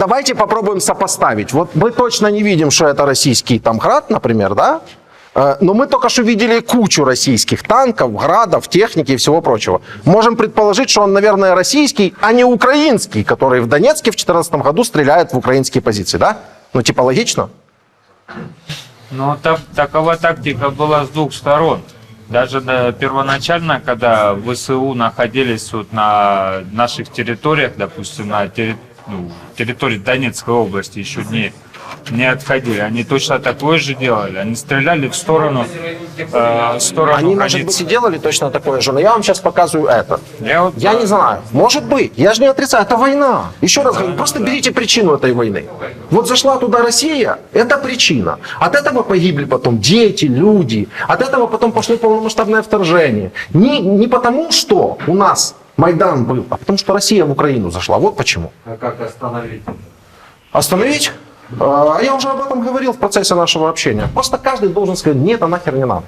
давайте попробуем сопоставить. Вот мы точно не видим, что это российский там град, например, да? Но мы только что видели кучу российских танков, градов, техники и всего прочего. Можем предположить, что он, наверное, российский, а не украинский, который в Донецке в 2014 году стреляет в украинские позиции, да? Ну, типа, логично? Ну, такова тактика была с двух сторон. Даже первоначально, когда ВСУ находились вот на наших территориях, допустим, на территории Донецкой области, еще не отходили. Они точно такое же делали. Они стреляли в сторону Они, может быть, и делали точно такое же, но я вам сейчас показываю это. Я не знаю. Может быть. Я же не отрицаю. Это война. Еще раз говорю, просто берите причину этой войны. Вот зашла туда Россия, это причина. От этого погибли потом дети, люди. От этого потом пошло полномасштабное вторжение. Не потому, что у нас Майдан был, а потому, что Россия в Украину зашла. Вот почему. А как остановить? Остановить? Я уже об этом говорил в процессе нашего общения. Просто каждый должен сказать, нет, это нахер не надо.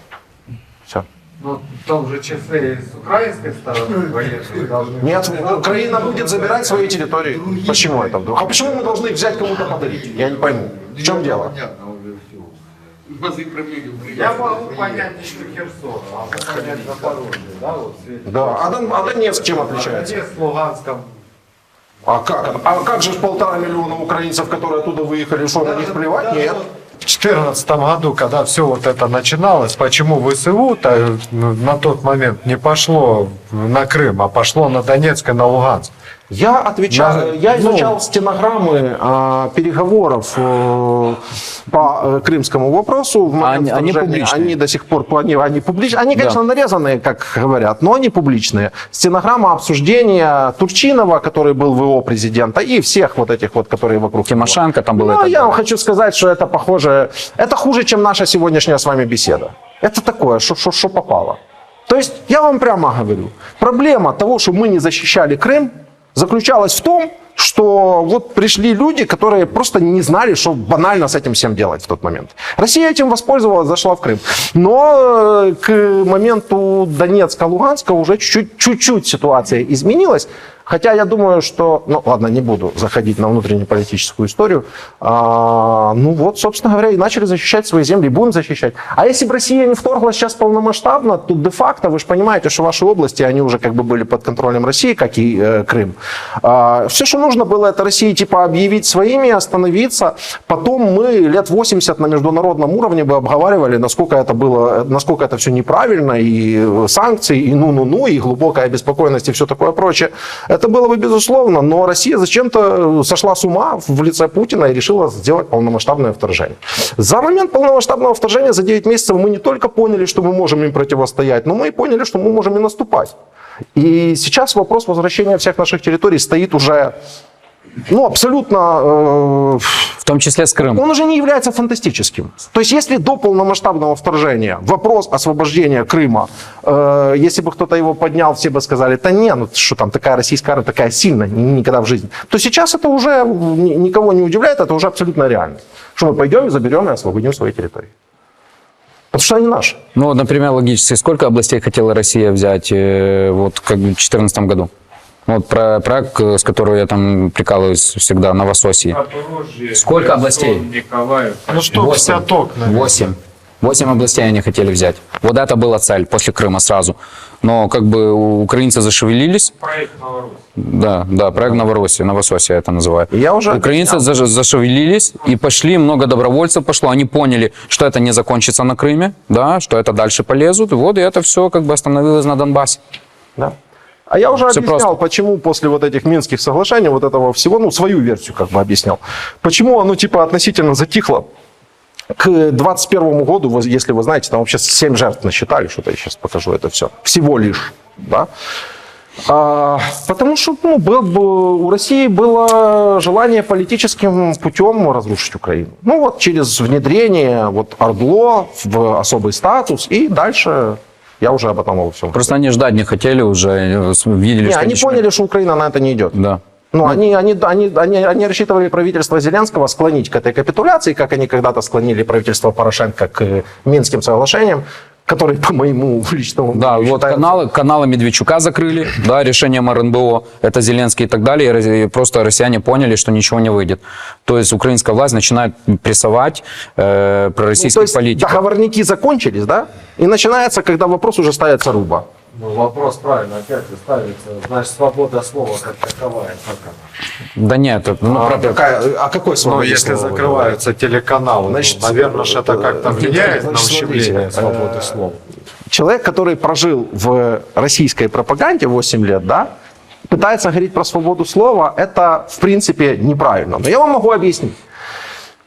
Все. Ну, в том же числе с украинской стороны военные должны... Нет, Украина будет забирать свои территории. Почему это вдруг? А почему мы должны их взять, кому-то подарить? Я не пойму. В чем дело? Я могу понять еще Херсон, а понять Запорожье, да? Вот, Да. А Донецк чем отличается? Донецк, Луганском. А как же 1,5 миллиона украинцев, которые оттуда выехали, что на них плевать? Нет. В 2014 году, когда все вот это начиналось, почему ВСУ на тот момент не пошло на Крым, а пошло на Донецк и на Луганск? Я отвечаю, я изучал стенограммы переговоров по крымскому вопросу. Они публичные. Они до сих пор они публичные. Они, конечно, нарезанные, как говорят, но они публичные. Стенограмма обсуждения Турчинова, который был ВО президента, и всех вот этих вот, которые вокруг. Тимошенко там было. Ну, я вам хочу сказать, что это похоже, это хуже, чем наша сегодняшняя с вами беседа. Это такое, что попало. То есть, я вам прямо говорю, проблема того, что мы не защищали Крым, заключалась в том, что вот пришли люди, которые просто не знали, что банально с этим всем делать в тот момент. Россия этим воспользовалась, зашла в Крым. Но к моменту Донецка-Луганска уже чуть-чуть ситуация изменилась. Хотя я думаю, что... Ну ладно, не буду заходить на внутреннеполитическую историю. Ну вот, собственно говоря, и начали защищать свои земли, и будем защищать. А если бы Россия не вторглась сейчас полномасштабно, то де-факто, вы же понимаете, что ваши области, они уже как бы были под контролем России, как и Крым. Все, что нужно было, это России типа объявить своими, остановиться. Потом мы лет 80 на международном уровне бы обговаривали, насколько это все неправильно, и санкции, и ну-ну-ну, и глубокая обеспокоенность, и все такое прочее. Это было бы безусловно, но Россия зачем-то сошла с ума в лице Путина и решила сделать полномасштабное вторжение. За момент полномасштабного вторжения, за 9 месяцев, мы не только поняли, что мы можем им противостоять, но мы и поняли, что мы можем и наступать. И сейчас вопрос возвращения всех наших территорий стоит уже, ну, абсолютно... В том числе с Крымом. Он уже не является фантастическим. То есть, если до полномасштабного вторжения вопрос освобождения Крыма, если бы кто-то его поднял, все бы сказали, да не, ну что там, такая российская армия, такая сильная, никогда в жизни. То сейчас это уже никого не удивляет, это уже абсолютно реально. Что мы пойдем, заберем и освободим свои территории. Потому что они наши. Ну, например, логически, сколько областей хотела Россия взять вот как в 2014 году? Вот про проект, с которого я там прикалываюсь всегда, Новососье. Сколько областей? Ну что, 8. пяток, наверное. 8 областей они хотели взять. Вот это была цель после Крыма сразу. Но как бы украинцы зашевелились. Проект Новороссия. Да, проект Новососье это называют. Украинцы зашевелились и пошли, много добровольцев пошло. Они поняли, что это не закончится на Крыме, да, что это дальше полезут. Вот, и это все как бы остановилось на Донбассе. Да. А я уже Все объяснял, просто. Почему после вот этих Минских соглашений, вот этого всего, ну, свою версию как бы объяснял. Почему оно типа относительно затихло к 2021 году, если вы знаете, там вообще 7 жертв насчитали, что-то я сейчас покажу это все. Всего лишь, да. Потому что у России было желание политическим путем разрушить Украину. Ну вот через внедрение вот ОРДЛО в особый статус и дальше... Я уже об этом во всем. Просто они ждать не хотели уже, видели, что... Они поняли, что Украина на это не идет. Да. Ну, они рассчитывали правительство Зеленского склонить к этой капитуляции, как они когда-то склонили правительство Порошенко к Минским соглашениям. который по моему личному Да, мнению вот считается- каналы Медведчука закрыли, да, решением РНБО, это Зеленский и так далее, и просто россияне поняли, что ничего не выйдет. То есть украинская власть начинает прессовать Ну, то пророссийских есть политиков. договорники закончились, да? И начинается, когда вопрос уже ставится руба. Ну, вопрос правильно опять же ставится. Значит, свобода слова как таковая. Как она? Да нет, это, ну, А какой Ну, свободе если слова вы закрываются телеканалы, Значит, наверное, это как-то влияет на значит, ущемление смотрите, свободы слова. Человек, который прожил в российской пропаганде 8 лет, да, пытается говорить про свободу слова, это, в принципе, неправильно. Но я вам могу объяснить.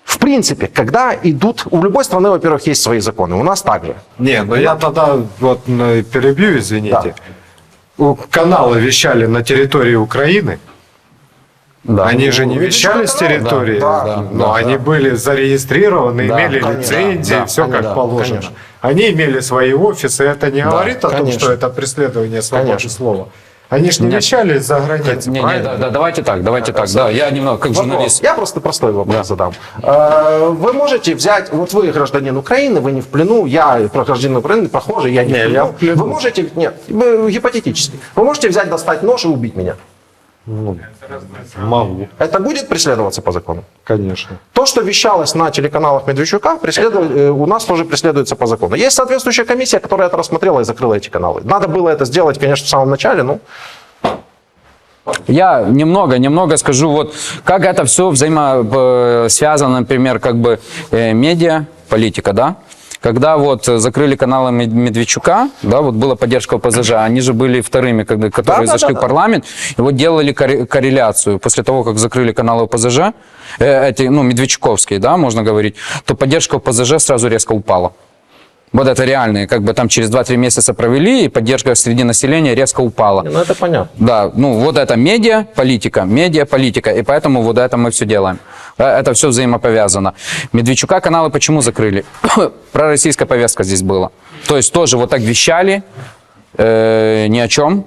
В принципе, когда идут... У любой страны, во-первых, есть свои законы. У нас также. Не, ну я тогда вот перебью, извините. Каналы вещали на территории Украины. да. Они же не Ну, вещали с каналы, территории, да, но они были зарегистрированы, Да, имели конечно, лицензии, да, все как да, положено. конечно. Они имели свои офисы, это не говорит о том, конечно. что это преследование свободы Конечно. слова. Они же не вещали из-за границы, Не, правильно? да, давайте так, да, я немного как Вопрос. журналист. Я просто простой вопрос задам. Вы можете взять, вот вы гражданин Украины, вы не в плену, я гражданин Украины, похоже, я не в плену. Вы можете, нет, вы гипотетически, вы можете взять, достать нож и убить меня. Могу, Это будет преследоваться по закону? конечно. То, что вещалось на телеканалах Медведчука, у нас тоже преследуется по закону. Есть соответствующая комиссия, которая это рассмотрела и закрыла эти каналы. Надо было это сделать, конечно, в самом начале, но... Я немного скажу, вот как это все взаимосвязано, например, как бы медиа, политика, да? Когда вот закрыли каналы Медведчука, да, вот была поддержка ОПЗЖ, они же были вторыми, которые зашли в парламент, и вот делали корреляцию. После того, как закрыли каналы ОПЗЖ, медведчуковские, да, можно говорить, то поддержка ОПЗЖ сразу резко упала. Вот это реальные, как бы там через 2-3 месяца провели, и поддержка среди населения резко упала. Ну, это понятно. Да, ну вот это медиа-политика, и поэтому вот это мы все делаем. Это все взаимоповязано. Медведчука каналы почему закрыли? Пророссийская повестка здесь была. То есть тоже вот так вещали, ни о чем,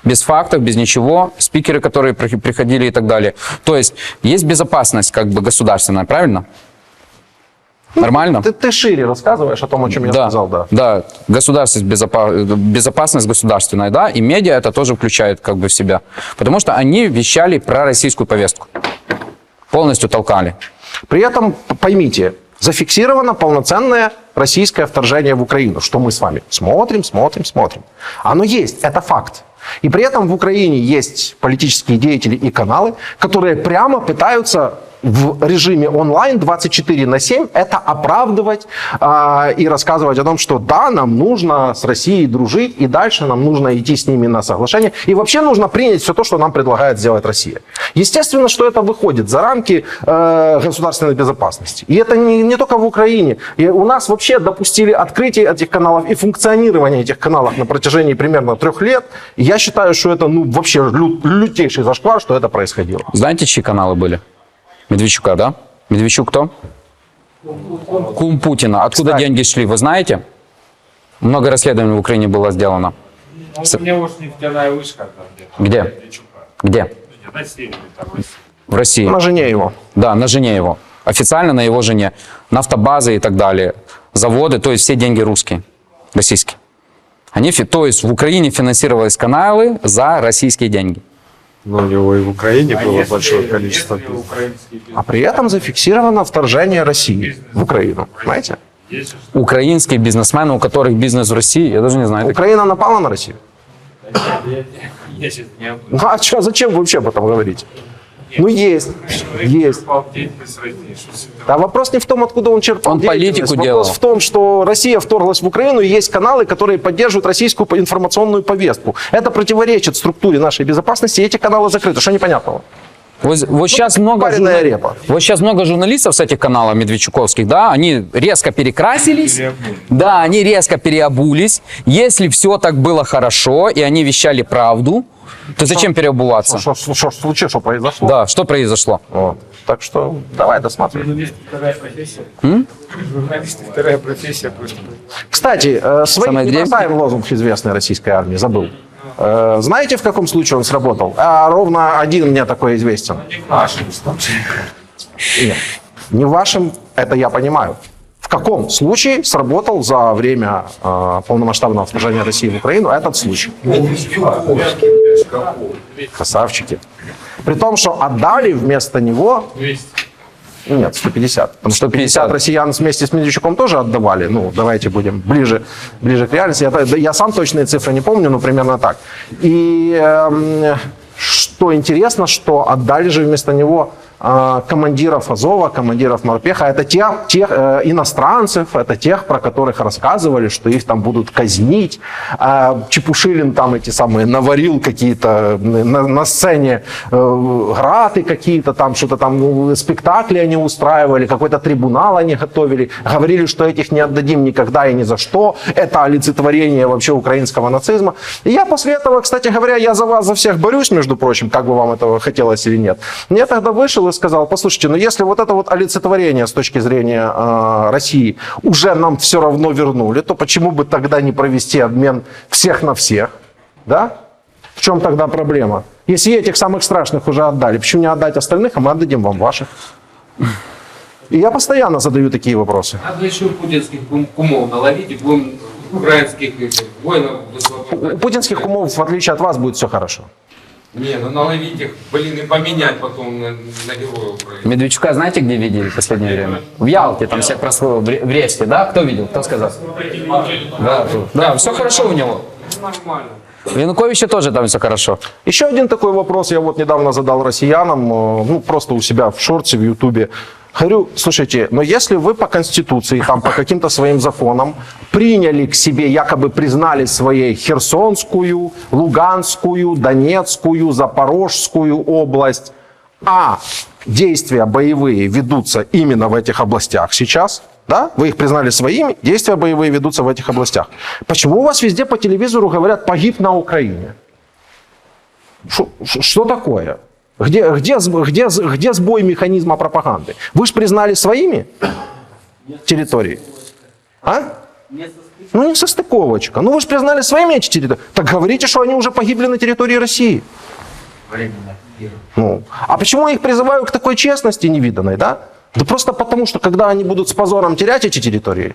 без фактов, без ничего, спикеры, которые приходили и так далее. То есть есть безопасность как бы государственная, правильно? Нормально? Ты шире рассказываешь о том, о чем я сказал, да. Да, государственность, безопасность государственная, да, и медиа это тоже включает как бы в себя. Потому что они вещали про российскую повестку. Полностью толкали. При этом, поймите, зафиксировано полноценное российское вторжение в Украину, что мы с вами смотрим. Оно есть, это факт. И при этом в Украине есть политические деятели и каналы, которые прямо пытаются в режиме онлайн 24/7 это оправдывать и рассказывать о том, что да, нам нужно с Россией дружить, и дальше нам нужно идти с ними на соглашение. И вообще нужно принять все то, что нам предлагает сделать Россия. Естественно, что это выходит за рамки государственной безопасности. И это не только в Украине. И у нас вообще допустили открытие этих каналов и функционирование этих каналов на протяжении примерно 3 лет. И я считаю, что это вообще лютейший зашквар, что это происходило. Знаете, чьи каналы были? Медведчука, да? Медведчук кто? Кум Путина. Откуда деньги шли, вы знаете? Много расследований в Украине было сделано. У него же нефтяная вышка там где-то. Где? Медведчука. Где? На севере, там, в России. В России. На жене его. Да, на жене его. Официально на его жене. Нафтобазы и так далее. Заводы, то есть все деньги русские, российские. То есть в Украине финансировались каналы за российские деньги. Но у него и в Украине было Если- большое количество если бизнеса. украинский бизнес, А при этом зафиксировано вторжение России в Украину. Знаете? есть же, Украинские бизнесмены, у которых бизнес в России, я даже не знаю. таких. Украина напала на Россию. есть же не Ну а что, зачем вы вообще об этом говорите? Ну есть. черпал деятельность России. Что с этого? Да вопрос не в том, откуда он черпал Он деятельность. политику Вопрос делал. в том, что Россия вторглась в Украину, и есть каналы, которые поддерживают российскую информационную повестку. Это противоречит структуре нашей безопасности, и эти каналы закрыты. Что непонятного? Вот сейчас много пареная репа. Вот сейчас много журналистов с этих каналов медведчуковских, да, они резко перекрасились, да, они резко переобулись. Если все так было хорошо, и они вещали правду, то зачем переобуваться? Что случилось, что произошло? Да, что произошло? Вот. Так что давай досматривай. Журналист вторая профессия. Журналист вторая профессия просто. Кстати, своих Самое не древнее. бросаем лозунг известной российской армии, забыл. Знаете, в каком случае он сработал? Ровно один мне такой известен. Не в нашем случае. Нет, не в вашем, это я понимаю. В каком случае сработал за время полномасштабного вторжения России в Украину этот случай? Красавчики. При том, что отдали вместо него... 200. Нет, 150. Потому что 50 150 россиян вместе с Медведчуком тоже отдавали. Ну, давайте будем ближе к реальности. Я сам точные цифры не помню, но примерно так. И что интересно, что отдали же вместо него командиров Азова, командиров Морпеха. Это тех иностранцев, это тех, про которых рассказывали, что их там будут казнить. Чепушилин там эти самые наварил какие-то на сцене граты какие-то там, что-то там, спектакли они устраивали, какой-то трибунал они готовили. Говорили, что этих не отдадим никогда и ни за что. Это олицетворение вообще украинского нацизма. И я после этого, кстати говоря, я за вас, за всех борюсь, между прочим, как бы вам этого хотелось или нет. Я тогда вышел и сказал: послушайте, но если вот это вот олицетворение с точки зрения России уже нам все равно вернули, то почему бы тогда не провести обмен всех на всех? Да? В чем тогда проблема? Если этих самых страшных уже отдали, почему не отдать остальных, а мы отдадим вам ваших? И я постоянно задаю такие вопросы. Надо еще путинских кумов наловить и будем украинских воинов высвобождать. У путинских кумов, в отличие от вас, будет все хорошо. Не, ну наловить их, блин, и поменять потом на героя Украины. Медведчука знаете, где видели в последнее время? В Ялте, там всех прослыл, в Бресте, да? Кто видел? Кто сказал? Да, все хорошо у него. Нормально. У Януковича тоже там все хорошо. Еще один такой вопрос я вот недавно задал россиянам, ну просто у себя в шорте, в Ютубе. Говорю, слушайте, но если вы по Конституции, там, по каким-то своим законам приняли к себе, якобы признали своей Херсонскую, Луганскую, Донецкую, Запорожскую область, а действия боевые ведутся именно в этих областях сейчас, да, вы их признали своими, действия боевые ведутся в этих областях. Почему у вас везде по телевизору говорят «погиб на Украине»? Что такое? Где сбой механизма пропаганды? Вы же признали своими территории? А? Ну, не состыковочка. Ну, вы же признали своими эти территории. Так говорите, что они уже погибли на территории России. Ну, а почему я их призываю к такой честности невиданной, да? Да просто потому, что когда они будут с позором терять эти территории,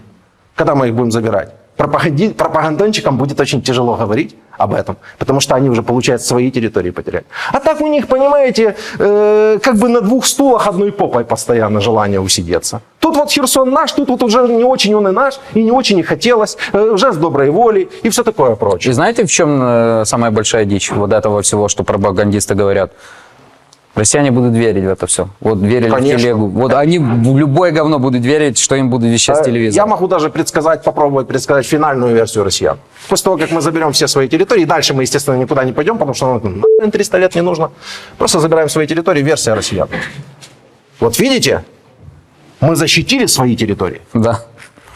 когда мы их будем забирать, пропагандончикам будет очень тяжело говорить об этом, потому что они уже, получается, свои территории потеряли. А так у них, понимаете, как бы на двух стулах одной попой постоянно желание усидеться. Тут вот Херсон наш, тут вот уже не очень он и наш, и не очень и хотелось, уже с доброй волей, и все такое прочее. И знаете, в чем самая большая дичь вот этого всего, что пропагандисты говорят? Россияне будут верить в это все. Вот верили Конечно. в телегу. Вот они в любое говно будут верить, что им будут вещать с телевизора. Я могу даже попробовать предсказать финальную версию россиян. После того, как мы заберем все свои территории, дальше мы, естественно, никуда не пойдем, потому что нам 300 лет не нужно. Просто забираем свои территории, версия россиян. Вот видите, мы защитили свои территории. Да.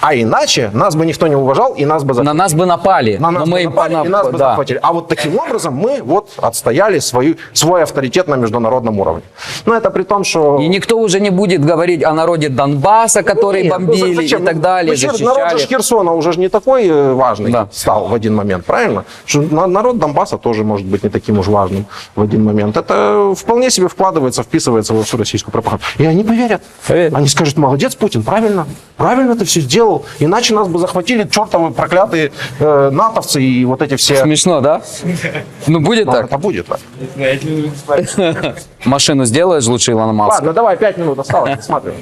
А иначе нас бы никто не уважал, и нас бы захватили. На нас бы напали. На нас но бы мы напали, и нас бы да. захватили. А вот таким образом мы вот отстояли свой авторитет на международном уровне. Но это при том, что... И никто уже не будет говорить о народе Донбасса, который Нет, бомбили зачем? и так далее, Народ защищали. же Херсона уже ж не такой важный Да. стал в один момент, правильно? Что народ Донбасса тоже может быть не таким уж важным в один момент. Это вполне себе вкладывается, вписывается во всю российскую пропаганду. И они поверят. Поверят. Они скажут: молодец, Путин, правильно ты все сделал. Иначе нас бы захватили чертовы проклятые натовцы и вот эти все... Смешно, да? Ну, будет Ну, так. это будет так. Машину сделаешь лучше Илона Маска. Ладно, давай, 5 минут осталось, смотрим.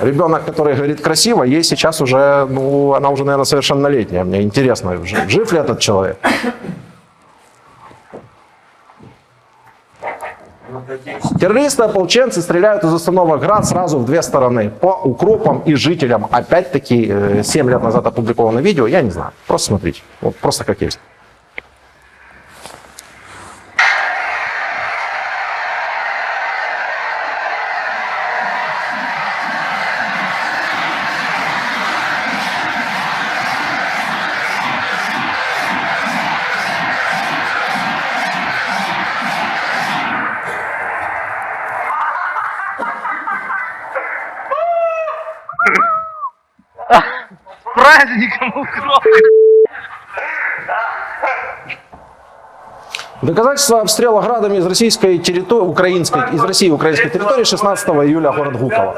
Ребенок, который говорит красиво, ей сейчас уже, ну, она уже, наверное, совершеннолетняя. Мне интересно, жив ли этот человек? Террористы, ополченцы стреляют из установок «Град» сразу в две стороны. По укропам и жителям. Опять-таки, 7 лет назад опубликовано видео, я не знаю. Просто смотрите. Вот просто как есть. праздником укроп. Доказательства обстрела градами из российской территории, украинской, из России украинской территории 16 июля, город Гуково.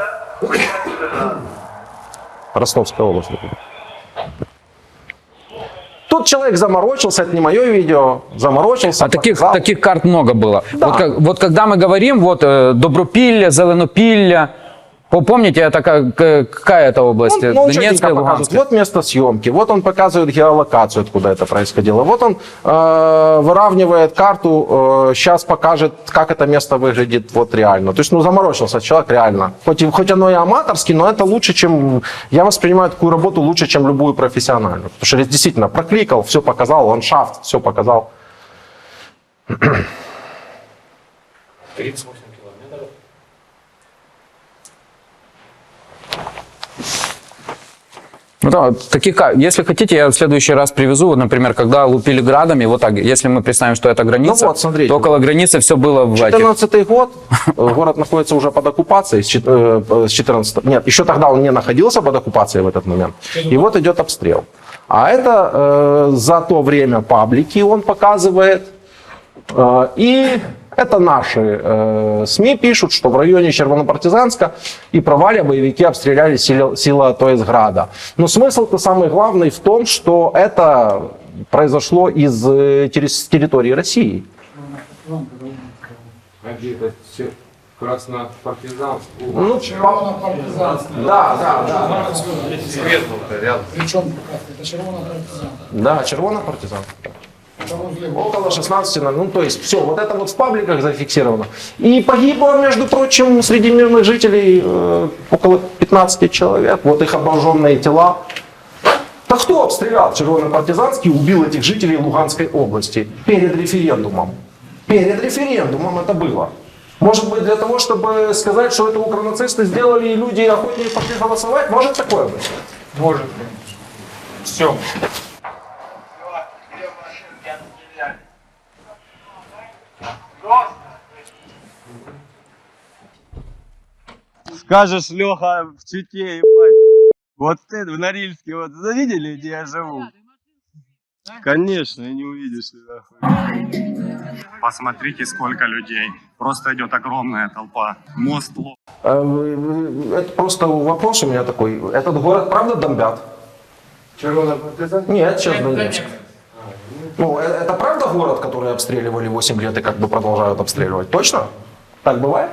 Ростовская область. Тут человек заморочился, это не мое видео, заморочился. А показал. таких карт много было. Да. Вот когда мы говорим, вот Добропилля, Зеленопилля, помните, это какая это область? Ну, Донецкая, Луганская? Вот место съемки, вот он показывает геолокацию, откуда это происходило. Вот он выравнивает карту, сейчас покажет, как это место выглядит вот реально. То есть, ну, заморочился человек реально. Хоть оно и аматорски, но это лучше, чем... Я воспринимаю такую работу лучше, чем любую профессиональную. Потому что действительно прокликал, все показал, ландшафт, все показал. 38 километров. Ну, да, если хотите, я в следующий раз привезу. Вот, например, когда лупили градами, вот так, если мы представим, что это граница, Ну вот, смотрите. то около границы все было в этих... 14-й год, город находится уже под оккупацией, с 14 Нет, еще тогда он не находился под оккупацией в этот момент. И вот идет обстрел. А это за то время паблики он показывает. И это наши СМИ пишут, что в районе Червонопартизанска и Проваля боевики обстреляли сила Тоисграда. Но смысл-то самый главный в том, что это произошло из территории России. Краснопартизанск. Ну, да. Свет был рядом. Причем это червоно-партизан. Да, червонопартизан. Около 16, ну то есть все, вот это вот в пабликах зафиксировано. И погибло, между прочим, среди мирных жителей около 15 человек, вот их обожженные тела. Да кто обстрелял Червонопартизанский и убил этих жителей Луганской области перед референдумом? Перед референдумом это было. Может быть, для того, чтобы сказать, что это укронацисты сделали, и люди охотнее пошли голосовать? Может такое быть? Может быть. Все. Скажешь, Леха, в Чите, ебать. Вот ты в Норильске, вот завидели, где я живу? Конечно, не увидишь. Посмотрите, сколько людей. Просто идет огромная толпа. Мост Это просто вопрос у меня такой. Этот город правда бомбят? Червонопартизан? Нет, сейчас Донецк. Ну, это правда город, который обстреливали 8 лет и как бы продолжают обстреливать? Точно? Так бывает?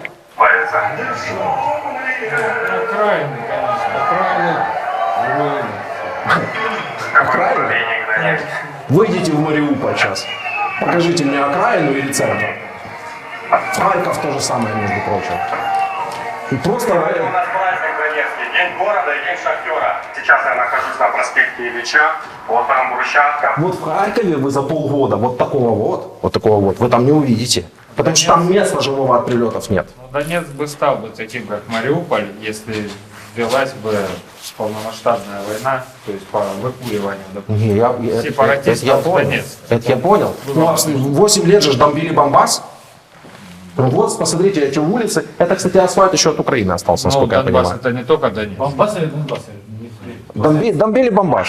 Окраины, Окраины? Выйдите в Мариуполь сейчас. Покажите мне окраину или центр. Харьков то же самое, между прочим. И просто... У нас праздник Донецкий, день города и день шахтера. Сейчас я нахожусь на проспекте Ильича, вот там брусчатка. Вот в Харькове вы за полгода вот такого вот, вы там не увидите. Потому что там места живого от прилетов нет. Ну, Донецк бы стал бы таким, как Мариуполь, если велась бы полномасштабная война, то есть по выкуриванию, допустим, сепаратистов в Донецк. Это я понял. Ну, 8 лет же бомбили Донбасс. Ну вот, посмотрите, эти улицы. Это, кстати, асфальт еще от Украины остался, Ну, насколько я Донбасс понимаю. это не только Донецк. Бомбас или Донбасс? Бомбили Бомбас.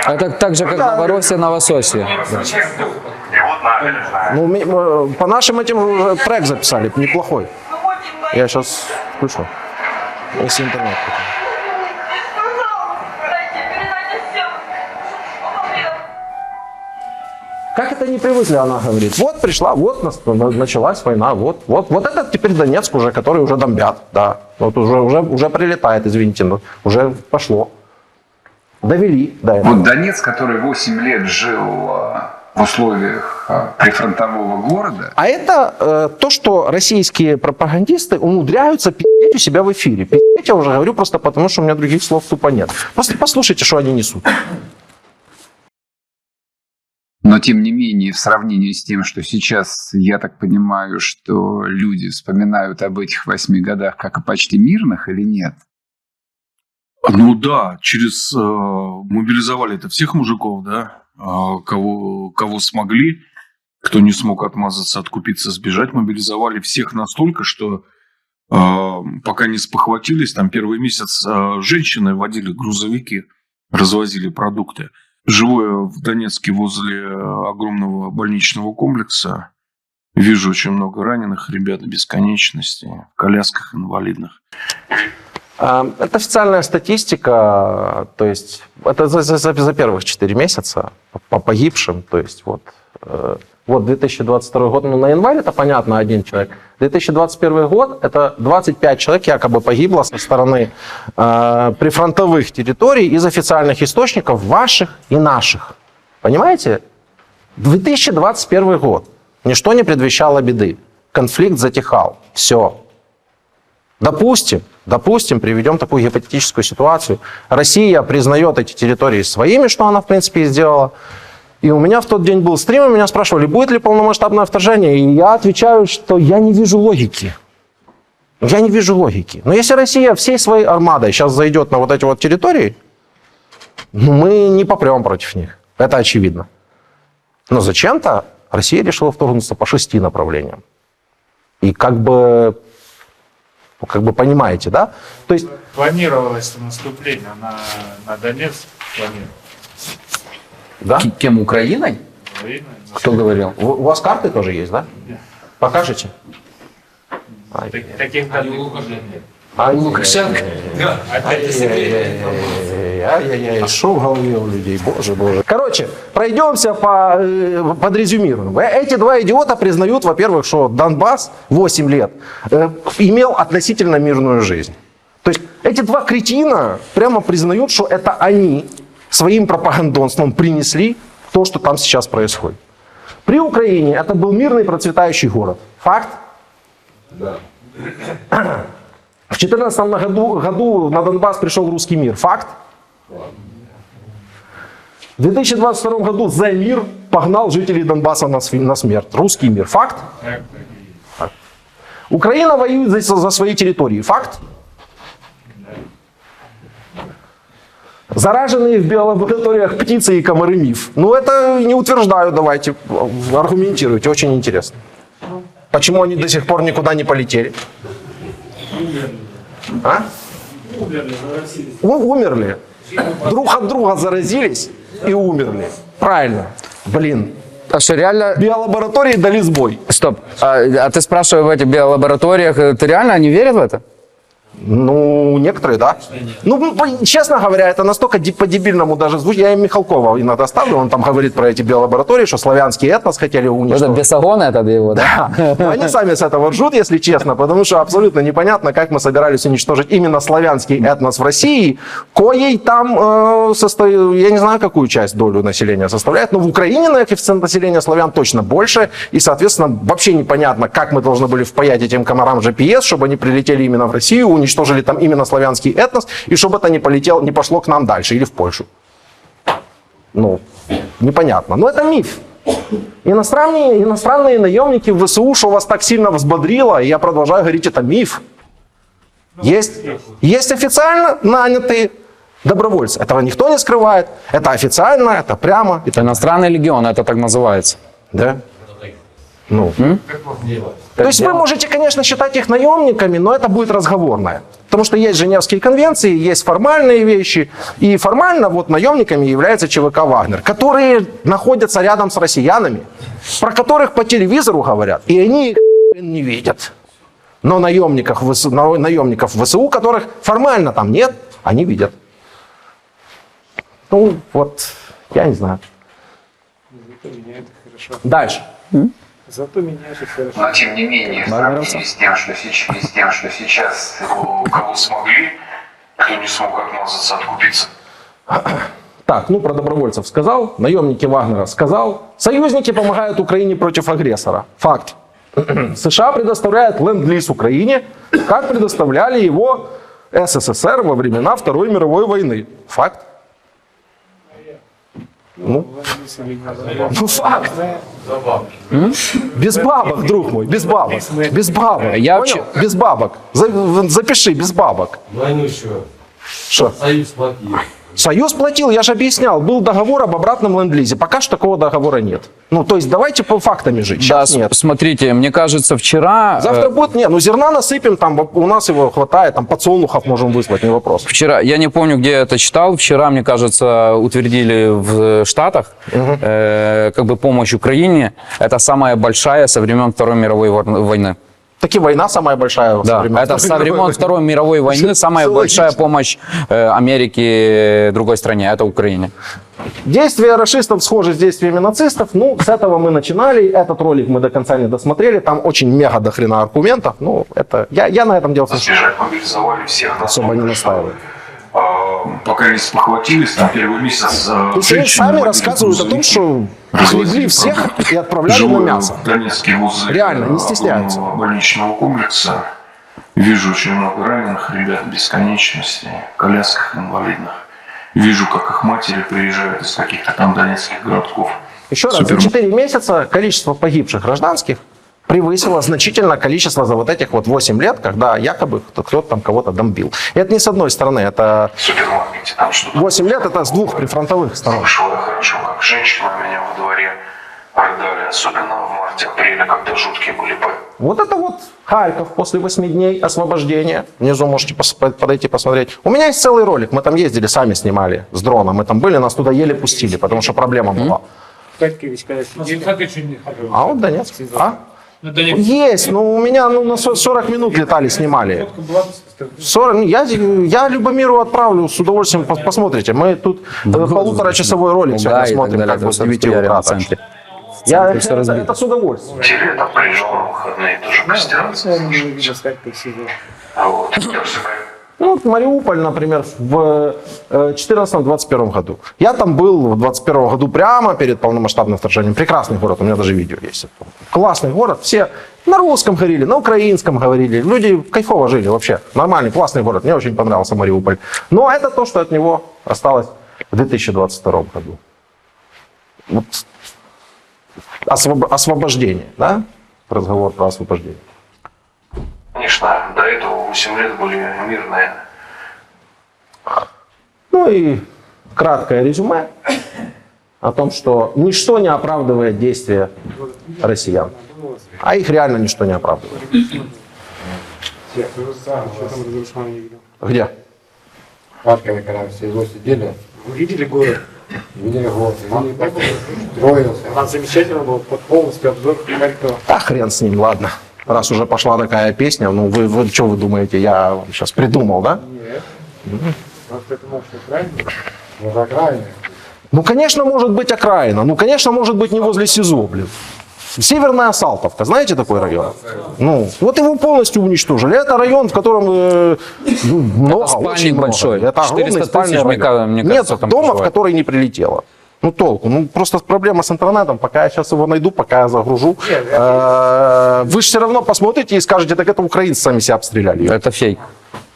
Это так же, как Новороссия, Новососия. И вот набережная. Ну, мы по нашим этим уже трек записали, неплохой. Я сейчас включу. Если интернет. Как это не привыкли, она говорит. Вот пришла, вот началась война, вот это теперь Донецк уже, который уже бомбят, да. Вот уже прилетает, извините, но уже пошло. Довели до этого. Вот Донецк, который 8 лет жил в условиях прифронтового города. А это то, что российские пропагандисты умудряются пи***ть у себя в эфире. Пи***ть я уже говорю просто потому, что у меня других слов тупо нет. Просто послушайте, что они несут. Но тем не менее, в сравнении с тем, что сейчас, я так понимаю, что люди вспоминают об этих 8 годах как о почти мирных или нет? Ну да, мобилизовали это всех мужиков, да, кого смогли, кто не смог отмазаться, откупиться, сбежать, мобилизовали всех настолько, что пока не спохватились, там первый месяц женщины водили грузовики развозили продукты. Живу я в Донецке возле огромного больничного комплекса. Вижу очень много раненых ребят бесконечности, в колясках инвалидных. Это официальная статистика, то есть это за первых 4 месяца по погибшим, то есть вот 2022 год, ну на январь это понятно, 1 человек. 2021 год это 25 человек якобы погибло со стороны прифронтовых территорий из официальных источников ваших и наших. Понимаете? 2021 год. Ничто не предвещало беды. Конфликт затихал. Все. Допустим, приведем такую гипотетическую ситуацию. Россия признает эти территории своими, что она в принципе и сделала. И у меня в тот день был стрим, и меня спрашивали, будет ли полномасштабное вторжение. И я отвечаю, что я не вижу логики. Я не вижу логики. Но если Россия всей своей армадой сейчас зайдет на вот эти вот территории, ну, мы не попрем против них. Это очевидно. Но зачем-то Россия решила вторгнуться по 6 направлениям. И как бы понимаете, да? То есть Планировалось наступление на Донецк. да? Кем? Украиной? Украина. Кто говорил? У вас карты тоже есть, да? Покажете? Таких данных уже нет. Лукашенко? Ай-яй-яй, что в голове у людей, боже. Короче, пройдемся, подрезюмируем. Эти 2 идиота признают, во-первых, что Донбасс 8 лет имел относительно мирную жизнь. То есть эти 2 кретина прямо признают, что это они своим пропагандонством принесли то, что там сейчас происходит. При Украине это был мирный процветающий город. Факт? Да. В 2014 году на Донбасс пришел русский мир. Факт? В 2022 году за мир погнал жителей Донбасса на смерть. Русский мир. Факт? Факт. Украина воюет за свои территории. Факт? Зараженные в биолабораториях птицы и комары миф. Ну это не утверждаю, давайте аргументируйте, очень интересно. Почему они до сих пор никуда не полетели? А? Умерли. Друг от друга заразились и умерли. Правильно. Блин. А что, реально? Биолаборатории дали сбой. Стоп. А ты спрашиваешь, в этих биолабораториях, ты реально, они верят в это? Ну, некоторые, да. Ну, честно говоря, это настолько по-дебильному даже звучит. Я им Михалкова иногда ставлю, он там говорит про эти биолаборатории, что славянский этнос хотели уничтожить. Это Бесогон это его, да? Да. Они сами с этого ржут, если честно, потому что абсолютно непонятно, как мы собирались уничтожить именно славянский этнос в России, коей там, я не знаю, какую часть долю населения составляет, но в Украине на коэффициент населения славян точно больше, и, соответственно, вообще непонятно, как мы должны были впаять этим комарам GPS, чтобы они прилетели именно в Россию, уничтожили там именно славянский этнос, и чтобы это не пошло к нам дальше или в Польшу. Ну, непонятно. Но это миф. Иностранные наемники в ВСУ, что вас так сильно взбодрило, и я продолжаю говорить, это миф. Есть официально нанятые добровольцы. Этого никто не скрывает. Это официально, это прямо. Это иностранный легион, это так называется. Да? Ну. То есть вы можете, конечно, считать их наемниками, но это будет разговорное. Потому что есть Женевские конвенции, есть формальные вещи. И формально вот наемниками является ЧВК «Вагнер», которые находятся рядом с россиянами, про которых по телевизору говорят, и они их не видят. Но наемников ВСУ, которых формально там нет, они видят. Ну вот, я не знаю. Дальше. Зато меняешь их хорошо. Но тем не менее, в сравнении с тем, что сейчас Кого смогли, кто не смог отмазаться, откупиться. Так, ну про добровольцев сказал, наемники Вагнера сказал. Союзники помогают Украине против агрессора. Факт. США предоставляют ленд-лиз Украине, как предоставляли его СССР во времена Второй мировой войны. Факт. Ну факт. Без бабок, друг мой, без бабок. Без бабок. Понял? Без бабок. Запиши, без бабок. Войну еще. Что? Союз платил. Союз платил, я же объяснял, был договор об обратном ленд-лизе. Пока что такого договора нет. Ну, то есть давайте по фактами жить. Да, Сейчас нет. смотрите, мне кажется, вчера... Завтра будет, нет, ну зерна насыпем, там у нас его хватает, там подсолнухов можем выслать, не вопрос. Вчера, я не помню, где я это читал, вчера, мне кажется, утвердили в Штатах как бы помощь Украине. Это самая большая со времен Второй мировой войны. Таки война самая большая. Да, это со времен Второй мировой войны самая большая помощь Америки другой стране, это Украине. Действия рашистов схожи с действиями нацистов. Ну, с этого мы начинали. Этот ролик мы до конца не досмотрели. Там очень мега до хрена аргументов. Ну, это я на этом дело Сбежать мобилизовали всех. особо не настаиваю. Пока не спохватились, там первый месяц... То есть они сами рассказывают о том, что привезли всех и отправляли на мясо. Донецкие вузы. Реально, не стесняются. Больничного комплекса. Вижу очень много раненых ребят бесконечности, колясках инвалидных. Вижу, как их матери приезжают из каких-то там донецких городков. Еще раз, за 4 месяца количество погибших гражданских превысило значительно количество за вот этих вот 8 лет, когда якобы кто-то там кого-то бомбил. И это не с одной стороны, это... В супермаркете там что-то... 8 лет это с двух прифронтовых сторон. Слышал я хорошо, как женщина меня во дворе продали, особенно в марте-апреле, когда жуткие были бои. Вот это вот Харьков после 8 дней освобождения. Внизу можете подойти посмотреть. У меня есть целый ролик, мы там ездили, сами снимали с дрона. Мы там были, нас туда еле пустили, потому что проблема была. А вот Донецк. А? Есть, но у меня на 40 минут летали, снимали. 40, я Любомиру отправлю, с удовольствием посмотрите. Мы тут полуторачасовой ролик сегодня смотрим, как бы с 9 утра. Это с удовольствием. Я приезжал на выходные тоже постираться. Ну, вот Мариуполь, например, в 2014-2021 году. Я там был в 2021 году прямо перед полномасштабным вторжением. Прекрасный город, у меня даже видео есть. Классный город, все на русском говорили, на украинском говорили. Люди кайфово жили вообще. Нормальный, классный город. Мне очень понравился Мариуполь. Но это то, что от него осталось в 2022 году. Вот. Освобождение, да? Разговор про освобождение. Конечно, до этого 8 лет были мирные. Ну и краткое резюме о том, что ничто не оправдывает действия россиян. А их реально ничто не оправдывает. Где? В Харькове, когда все его сидели. Вы видели город? Видели город. Он так строился. Там замечательно был полностью обзор Харькова. А хрен с ним, ладно. Раз уже пошла такая песня, ну вы что вы думаете, я вам сейчас придумал, да? Нет. Просто это может быть правильно? Вот окраины. Ну, конечно, может быть окраина. Ну, конечно, может быть не возле СИЗО, блин. Северная Салтовка, знаете такой район? Ну, вот его полностью уничтожили. Это район, в котором много, спальник очень много. большой. Это огромный 400 спальный тысяч, район. мне кажется, Нет там дома, в проживает. который не прилетело. Ну, толку. Ну, просто проблема с интернетом. Пока я сейчас его найду, пока я загружу. Вы же все равно посмотрите и скажете, так это украинцы сами себя обстреляли. Это фейк.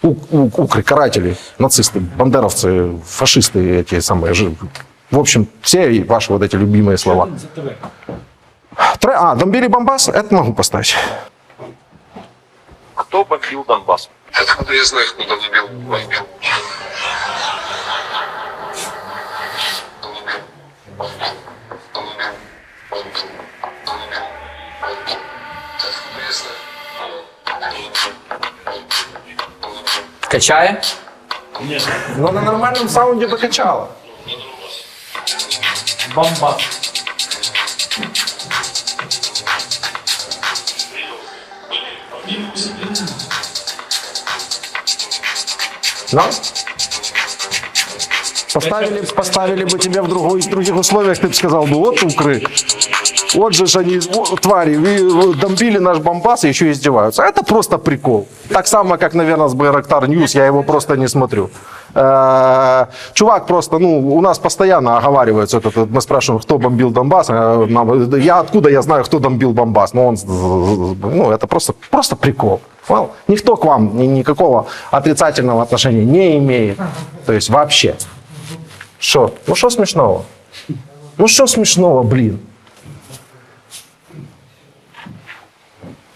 Укры, каратели, нацисты, бандеровцы, фашисты эти самые. В общем, все ваши вот эти любимые слова. Бомбили Донбасс? Это могу поставить. Кто бомбил Донбасс? Откуда я знаю, кто бомбил? Качає? Но на нормальном саунде покачало. Бомба. Да? Поставили бы тебя в других условиях, ты бы сказал бы, вот укры. Вот же они, твари, бомбили наш Донбасс и еще издеваются. Это просто прикол. Так само, как, наверное, с Байрактар Ньюс, я его просто не смотрю. Чувак просто, у нас постоянно оговаривается, мы спрашиваем, кто бомбил Донбасс. Откуда я знаю, кто бомбил Донбасс? Это просто прикол. Никто к вам никакого отрицательного отношения не имеет. То есть вообще. Что? Что смешного? Что смешного, блин?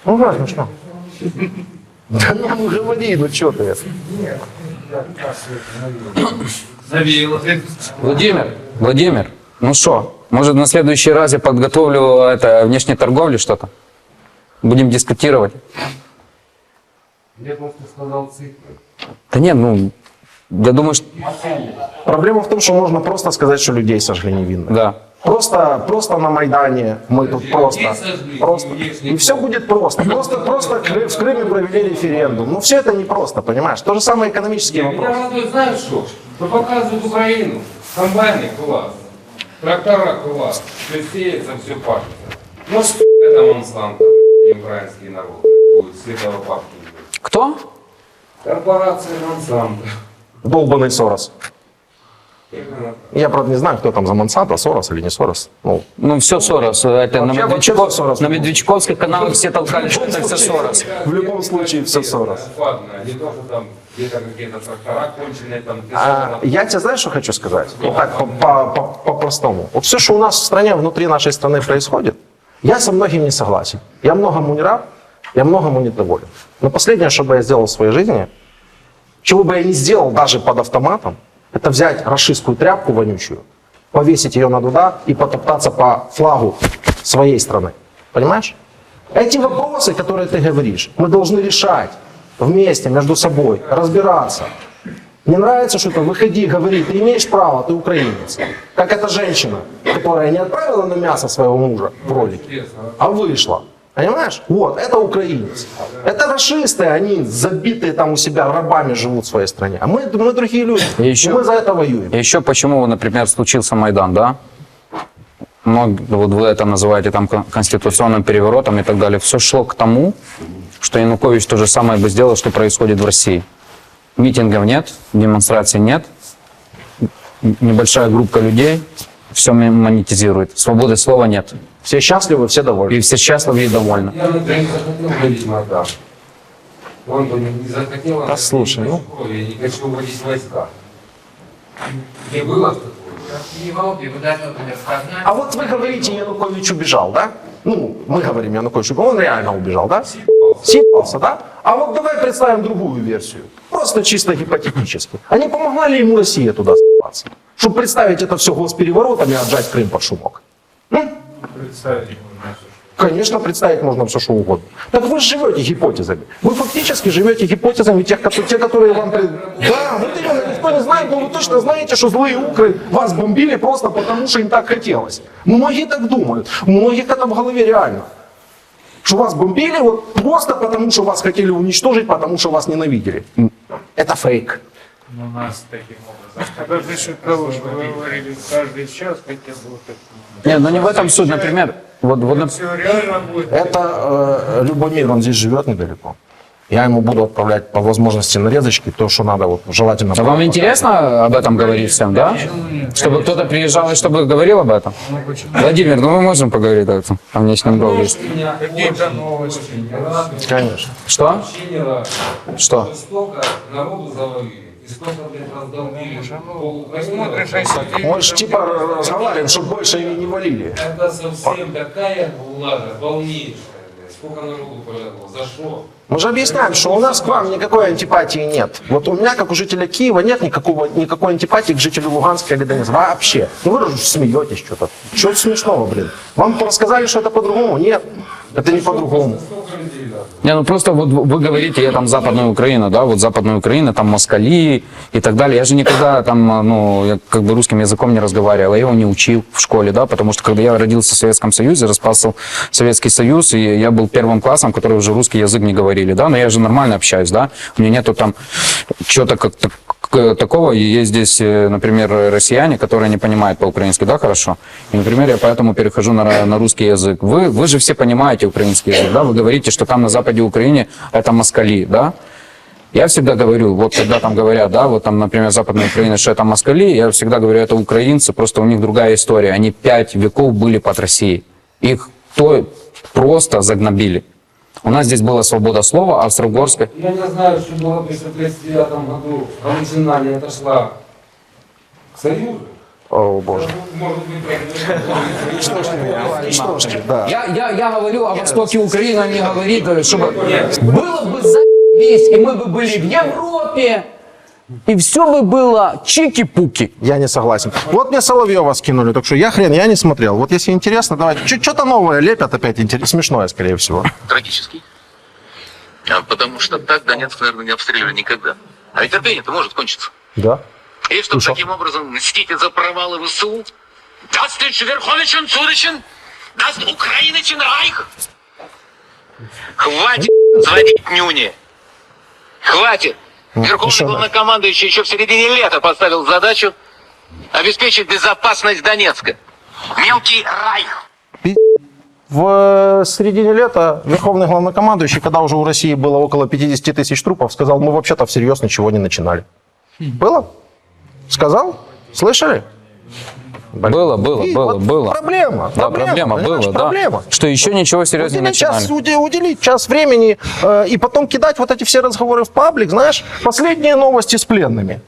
Смешно. Да говори, что ты это? Владимир, ну что, может на следующий раз я подготовлю это внешней торговли что-то? Будем дискутировать. Я просто сказал цифры. Да нет, ну, я думаю, что... Проблема в том, что можно просто сказать, что людей сожгли невинно. Да. Просто на Майдане мы тут просто. И все будет просто. Просто в Крыме провели референдум. Ну все это непросто, понимаешь? То же самое экономические Меня вопросы. радует, знаешь что? Что показывают Украину. Комбайны класс. Трактора класс. Все сеется, все пахнет. Ну что это Монсанто, не украинский народ, будет с этого пахнет. Кто? Корпорация Монсанто. Долбанный Сорос. Я, правда, не знаю, кто там за Монсанто, Сорос или не Сорос. Ну, все Сорос. Это вообще Сорос. на Медведчуковских каналах все толкали, что это все Сорос. В любом случае все Сорос. Не то, что там где-то какие-то трактора конченые, там... Я тебе знаешь, что хочу сказать? Вот так по-простому. Вот все, что у нас в стране, внутри нашей страны происходит, я со многим не согласен. Я многому не рад, я многому недоволен. Но последнее, что бы я сделал в своей жизни, чего бы я не сделал даже под автоматом, это взять рашистскую тряпку вонючую, повесить ее на дуда и потоптаться по флагу своей страны. Понимаешь? Эти вопросы, которые ты говоришь, мы должны решать вместе, между собой, разбираться. Не нравится что-то, выходи, говори, ты имеешь право, ты украинец. Как эта женщина, которая не отправила на мясо своего мужа в ролике, а вышла. Понимаешь? Вот, это украинец. Это рашисты, они забитые там у себя рабами живут в своей стране. А мы другие люди, и мы за это воюем. И еще почему, например, случился Майдан, да? Вот вы это называете там конституционным переворотом и так далее. Все шло к тому, что Янукович то же самое бы сделал, что происходит в России. Митингов нет, демонстраций нет, небольшая группа людей все монетизирует, свободы слова нет. Все счастливы, все довольны. И все счастливы и довольны. Я, например, не захотел вводить Майдан. Он бы не захотел, он слушай, ну... я не хочу вводить войска. Не было такого? В Европе вы даже, например, в А вот вы говорите, Янукович убежал, да? Ну, мы говорим, Янукович убежал, он реально убежал, да? Съебался, да? А вот давай представим другую версию. Просто чисто гипотетически. А не помогла ли ему Россия туда съебаться? Чтобы представить это все госпереворотом и отжать Крым под шумок. Конечно, представить можно все, что угодно. Так вы же живете гипотезами. Вы фактически живете гипотезами те, которые вам... Да, вот именно, никто не знает, но вы точно знаете, что злые укры вас бомбили просто потому, что им так хотелось. Многие так думают. У многих это в голове реально. Что вас бомбили вот просто потому, что вас хотели уничтожить, потому что вас ненавидели. Это фейк. У нас таким образом. Это за счет того, что вы говорили, каждый час хотя бы вот это. Нет, ну не в этом суть, например. Все реально будет. Это Любомир, он здесь живет недалеко. Я ему буду отправлять по возможности нарезочки, то, что надо, вот, желательно. А вам интересно об этом говорить всем, да? Чтобы кто-то приезжал и чтобы говорил об этом? Владимир, ну мы можем поговорить об этом, о внешнем долге. Какие-то новости. Конечно. Что? Что? Столько народу завалили. И столько, блин, раздолбили. Мы же типа разговариваем, чтобы больше не валили. Это совсем такая влага, полнейшая. Сколько народу полягло, за что? Мы же объясняем, что у нас к вам никакой антипатии нет. Вот у меня, как у жителя Киева, нет никакой антипатии к жителю Луганска или Донецка. Вообще. Ну вы же смеетесь что-то. Что смешного, блин? Вам рассказали, что это по-другому? Нет, это не по-другому. Не, ну просто вот вы говорите, я там Западная Украина, да, вот Западная Украина, там москали и так далее. Я же никогда там, ну, я как бы русским языком не разговаривал, я его не учил в школе, да, потому что когда я родился в Советском Союзе, распался Советский Союз, и я был первым классом, который уже русский язык не говорили, да, но я же нормально общаюсь, да, у меня нету там чего-то как-то такого, и есть здесь, например, россияне, которые не понимают по-украински, да, хорошо, и, например, я поэтому перехожу на русский язык. Вы же все понимаете украинский язык, да, вы говорите, что там на Западе Украины это москали, да, я всегда говорю, вот когда там говорят, да, вот там, например, Западная Украина, что это москали, я всегда говорю, это украинцы, просто у них другая история, они 5 веков были под Россией, их просто загнобили. У нас здесь была свобода слова, а в Австро-Угорской... Я не знаю, что было при 1939 году, Галичина не отошла к Союзу. О, Боже. Может быть, Да. Я говорю о востоке Украины, не говорит, чтобы было бы заебись, и мы бы были в Европе, и все бы было чики-пуки. Я не согласен. Вот мне Соловьева скинули, так что я не смотрел. Вот если интересно, давайте. Что-то новое лепят опять, смешное, скорее всего. Трагический. Потому что так Донецк, наверное, не обстреливали никогда. А ведь терпение-то может кончиться. Да. И чтобы таким образом мстить за провалы ВСУ, даст лишь Верховичен, Цуричен, даст Украиничен Райх. Хватит звонить нюни. Хватит. Верховный главнокомандующий еще в середине лета поставил задачу обеспечить безопасность Донецка. Мелкий Райх. В середине лета верховный главнокомандующий, когда уже у России было около 50 тысяч трупов, сказал, мы вообще-то всерьез ничего не начинали. Было? Сказал? Слышали? Было. Проблема. Да, проблема была, проблема. Что еще ничего серьезного не начинали. Уделить час времени и потом кидать вот эти все разговоры в паблик, знаешь, последние новости с пленными.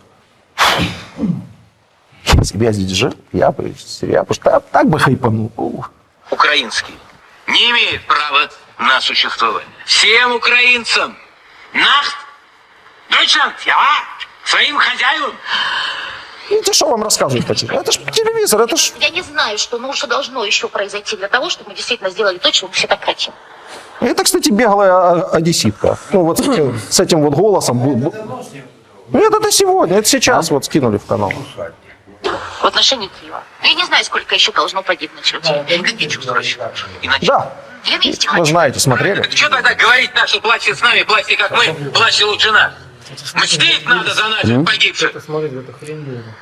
Если бы я здесь жил, я бы так бы хайпанул. Украинский не имеет права на существование. Всем украинцам Нахт, Дойчланд, я своим хозяевам. Это что вам рассказывать хотите? Это ж телевизор, это ж... Я не знаю, что нужно еще произойти для того, чтобы мы действительно сделали то, чего мы все так хотим. Это, кстати, беглая одесситка. Ну, вот с этим вот голосом. Нет, это сегодня, это сейчас вот скинули в канал. В отношении Киева. Я не знаю, сколько еще должно погибнуть людей. Какие чувства расчет? Иначе... Да, Я вместе вы хочу. знаете, смотрели. Что тогда говорить так, что плачьте с нами, плачьте как мы, плачьте лучше нас? Мстить надо за наших погибших.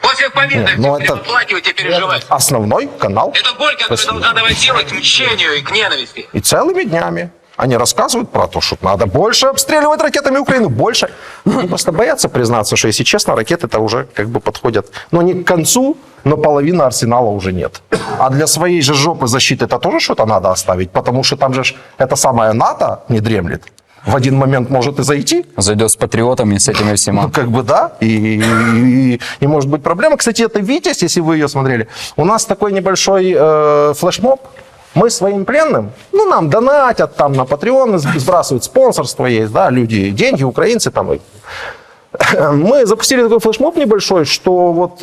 После победы ну всем оплакивать и переживать. Основной канал. Это боль, которая должна давать силы к мщению и к ненависти. И целыми днями они рассказывают про то, что надо больше обстреливать ракетами Украину, больше. Они просто боятся признаться, что, если честно, ракеты-то уже как бы подходят, ну, не к концу, но половины арсенала уже нет. А для своей же жопы защиты это тоже что-то надо оставить, потому что там же это самое НАТО не дремлет. В один момент может и зайти. Зайдет с патриотами, с этими всеми. Ну, как бы да, и может быть проблема. Кстати, это «Витязь», если вы ее смотрели. У нас такой небольшой флешмоб. Мы своим пленным, ну, нам донатят, там на Patreon сбрасывают, спонсорство есть, да, люди, деньги, украинцы там. Мы запустили такой флешмоб небольшой, что вот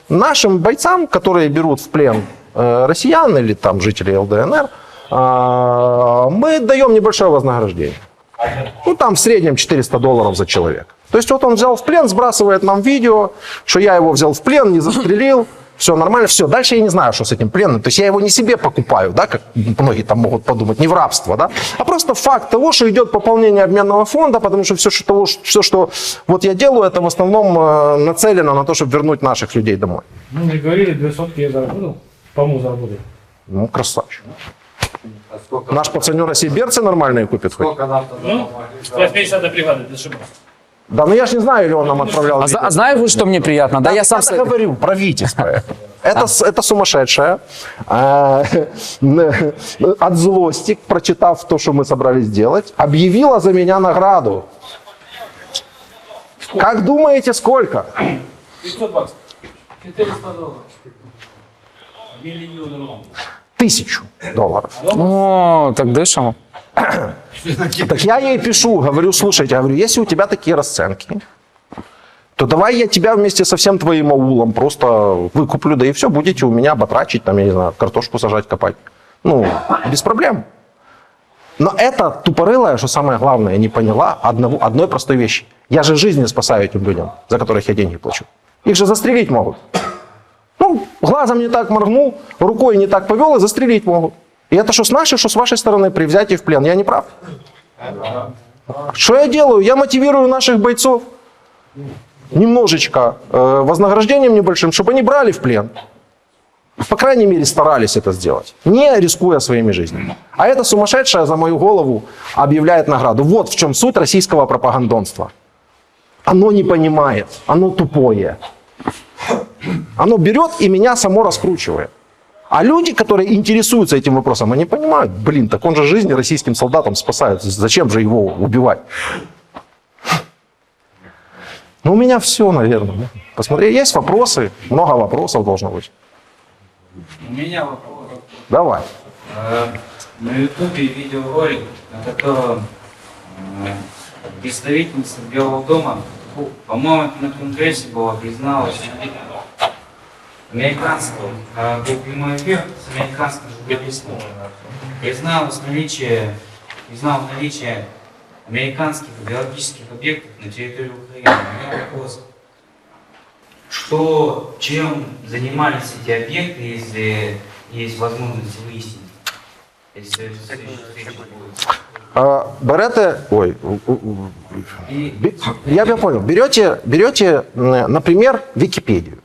нашим бойцам, которые берут в плен россиян или там жителей ЛДНР, мы даем небольшое вознаграждение. Ну, там в среднем $400 за человека. То есть вот он взял в плен, сбрасывает нам видео, что я его взял в плен, не застрелил, все нормально, все. Дальше я не знаю, что с этим пленным. То есть я его не себе покупаю, да, как многие там могут подумать, не в рабство, да, а просто факт того, что идет пополнение обменного фонда, потому что все, что вот я делаю, это в основном нацелено на то, чтобы вернуть наших людей домой. Ну, мне говорили, 200 я заработал, по-моему, заработал. Ну, красавчик. Наш пацанёра себе берцы нормальные купит хоть? Ну, 80-я бригада, ты ошибаешься. Да, ну я ж не знаю, или он нам отправлял. А знаешь, вот что мне приятно? Да, я сам... говорю про «Витязь». Это сумасшедшая. От злости, прочитав то, что мы собрались делать, объявила за меня награду. Как думаете, сколько? $500. $400. $1 $1000. О, так дышим. Так я ей пишу, говорю, слушайте, говорю, если у тебя такие расценки, то давай я тебя вместе со всем твоим аулом просто выкуплю, да и все, будете у меня батрачить, там, я не знаю, картошку сажать, копать. Ну, без проблем. Но эта тупорылая, что самое главное, не поняла одной простой вещи. Я же жизни спасаю этим людям, за которых я деньги плачу. Их же застрелить могут. Ну, глазом не так моргнул, рукой не так повел, и застрелить могут. И это что с нашей, что с вашей стороны при взятии в плен. Я не прав? Что я делаю? Я мотивирую наших бойцов немножечко вознаграждением небольшим, чтобы они брали в плен. По крайней мере, старались это сделать, не рискуя своими жизнями. А эта сумасшедшая за мою голову объявляет награду. Вот в чем суть российского пропагандонства. Оно не понимает, оно тупое. Оно берет и меня само раскручивает. А люди, которые интересуются этим вопросом, они понимают, блин, так он же жизни российским солдатам спасает, зачем же его убивать? Ну, у меня все, наверное. Посмотри, есть вопросы, много вопросов должно быть. У меня вопрос. Давай. На ютубе видеоролик, на котором представительница Белого дома По-моему, это на Конгрессе было, призналось американского, был прямой эфир с американским журналистом. Признал наличие американских биологических объектов на территории Украины. У меня вопрос. Чем занимались эти объекты, если есть возможность выяснить? Если берете, я бы понял, берете, например, Википедию.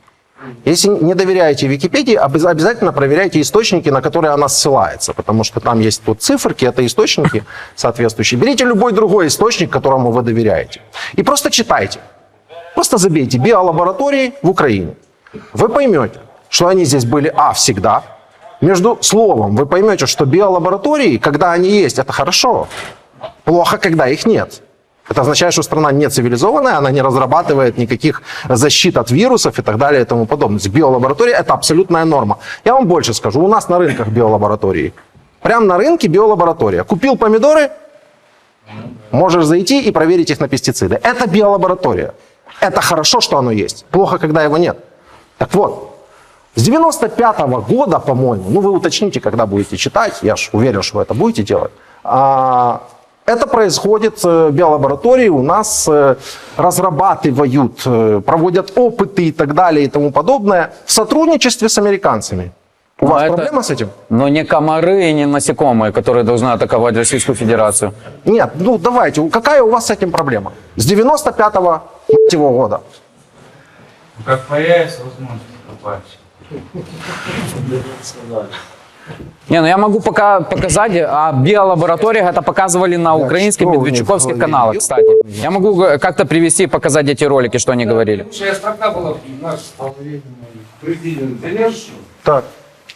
Если не доверяете Википедии, обязательно проверяйте источники, на которые она ссылается, потому что там есть вот циферки, это источники соответствующие. Берите любой другой источник, которому вы доверяете, и просто читайте. Просто забейте «биолаборатории в Украине». Вы поймете, что они здесь были, всегда. Между словом вы поймете, что биолаборатории, когда они есть, это хорошо. Плохо, когда их нет. Это означает, что страна не цивилизованная, она не разрабатывает никаких защит от вирусов и так далее и тому подобное. Биолаборатория – это абсолютная норма. Я вам больше скажу, у нас на рынках биолаборатории. Прямо на рынке биолаборатория. Купил помидоры, можешь зайти и проверить их на пестициды. Это биолаборатория. Это хорошо, что оно есть. Плохо, когда его нет. Так вот, с 95-го года, по-моему, вы уточните, когда будете читать, я ж уверен, что вы это будете делать, это происходит в биолаборатории, у нас разрабатывают, проводят опыты и так далее и тому подобное в сотрудничестве с американцами. У вас проблема с этим? Но не комары и не насекомые, которые должны атаковать Российскую Федерацию. Нет, давайте, какая у вас с этим проблема? С 95-го года. Как появится возможность попасть. Я могу пока показать, а биолабораториях это показывали на украинских медведчуковских каналах, кстати. Я могу как-то привести и показать эти ролики, что они говорили. Тогда был наш президент Зеленский. Так.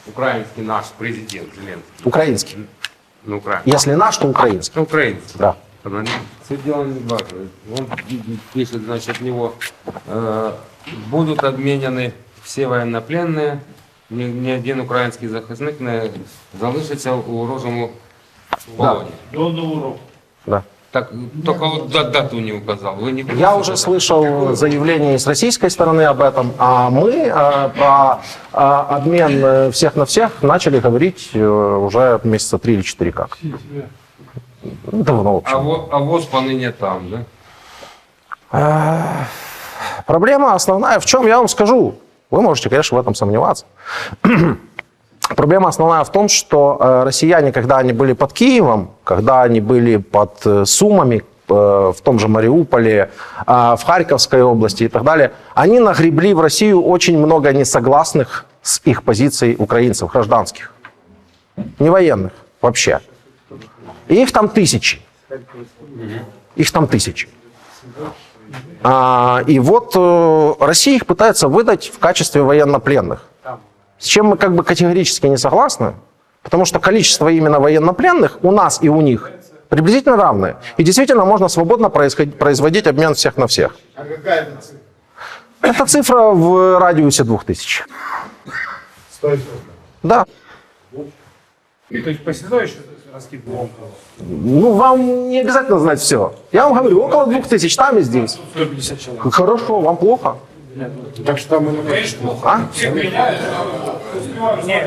Украинский наш президент Зеленский. Украинский. Ну, украинский. Если наш, то украинский. Украинский. Да. Все дело не важно. Он пишет, значит, у него будут обменены все военнопленные. Ні один український захисник не залишиться у ворожому полоні. До Нового року. Да. Так, только вот дату не указал. Вы не Я уже слышал заявление с российской стороны об этом, а мы про обмен всех на всех начали говорить уже месяца 3 или 4 как. Давно, в общем. А ВОЗ поныне там, да? Проблема основная в чем, я вам скажу. Вы можете, конечно, в этом сомневаться. Проблема основная в том, что россияне, когда они были под Киевом, когда они были под Сумами, в том же Мариуполе, в Харьковской области и так далее, они нагребли в Россию очень много несогласных с их позицией украинцев, гражданских. Не военных вообще. И их там тысячи. Их там тысячи. И вот Россия их пытается выдать в качестве военнопленных. С чем мы как бы категорически не согласны, потому что количество именно военнопленных у нас и у них приблизительно равное. И действительно можно свободно производить обмен всех на всех. А какая это цифра? Это цифра в радиусе 2000. Стоит. Да. И то есть посчитаешь, что это раскидывал? Вам не обязательно знать все. Я вам говорю, около 2000 там и здесь. 150 человек. Хорошо, вам плохо? Так что там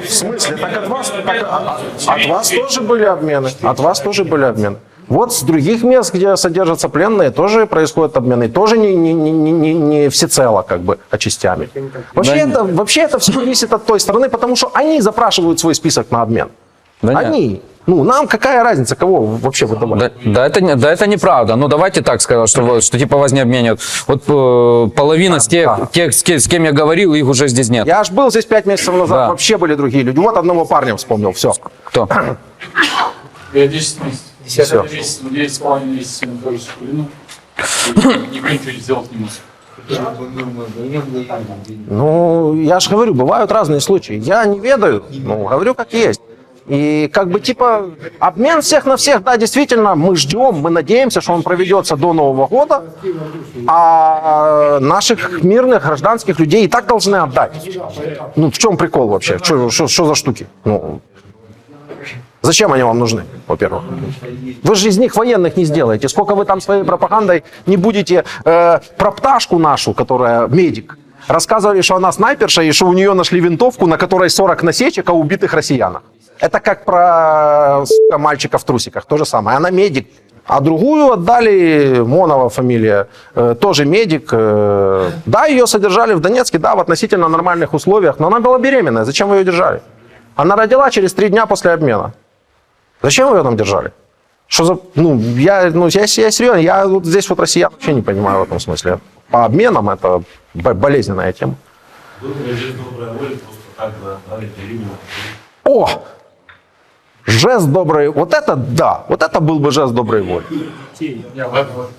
В смысле? Так от вас тоже были обмены. От вас тоже были обмены. Вот с других мест, где содержатся пленные, тоже происходят обмены. Тоже не всецело, как бы, а частями. Вообще это все зависит от той стороны, потому что они запрашивают свой список на обмен. Они. Нам какая разница, кого вообще выдавать? Да, это неправда. Давайте так сказать, что типа вас не обменят. Вот половина с тех, с кем я говорил, их уже здесь нет. Я аж был здесь 5 месяцев назад, вообще были другие люди. Вот одного парня вспомнил, все. Кто? Я 10 месяцев. 10 месяцев, 9,5 месяцев нахожусь в плену. Никто ничего сделать не может. Я же говорю, бывают разные случаи. Я не ведаю, говорю как есть. И как бы типа обмен всех на всех, да, действительно, мы ждем, мы надеемся, что он проведется до Нового года, а наших мирных гражданских людей и так должны отдать. В чем прикол вообще? Что за штуки? Зачем они вам нужны, во-первых? Вы же из них военных не сделаете. Сколько вы там своей пропагандой не будете про пташку нашу, которая медик, рассказывали, что она снайперша и что у нее нашли винтовку, на которой 40 насечек о убитых россиянах. Это как про мальчика в трусиках, то же самое. Она медик. А другую отдали, Монова фамилия, тоже медик. Да, ее содержали в Донецке, да, в относительно нормальных условиях, но она была беременная. Зачем вы ее держали? Она родила через 3 дня после обмена. Зачем вы ее там держали? Что за... я серьезно, я вот здесь вот россиян вообще не понимаю в этом смысле. По обменам это болезненная тема. О! Жест доброй... Вот это да, вот это был бы жест доброй воли.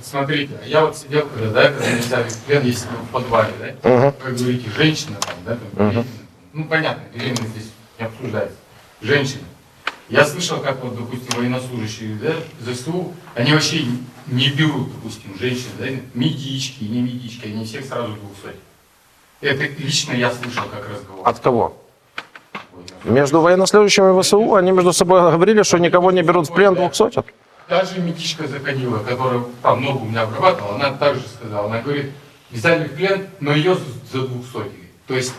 Смотрите, я вот сидел, когда меня взяли в плен, если в подвале, да, как говорите, женщина там, да, ну понятно, беременность здесь не обсуждается, женщина. Я слышал, как вот, допустим, военнослужащие, да, ЗСУ, они вообще не берут, допустим, женщин, да, медички, не медички, они всех сразу 200. Это лично я слышал, как разговор. От кого? Между военнослужащими ВСУ они между собой говорили, что никого не берут в плен 200. Даже медичка заходила, которая там ногу у меня обрабатывала, она также сказала, она говорит, взяли в плен, но ее за 200. То есть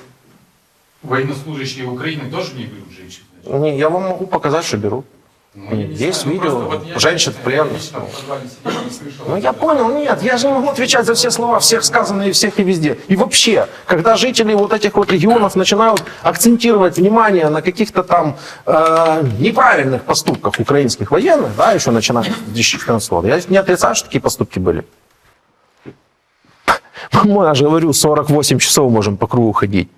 военнослужащие Украины тоже не берут женщин? Не, я вам могу показать, что берут. Есть видео, вот женщин в плен. Ну я понял, нет, я же не могу отвечать за все слова, всех сказанные, всех и везде. И вообще, когда жители вот этих вот регионов начинают акцентировать внимание на каких-то там неправильных поступках украинских военных, да, еще начиная с 2014 года, я не отрицаю, что такие поступки были. Мы, я же говорю, 48 часов можем по кругу ходить.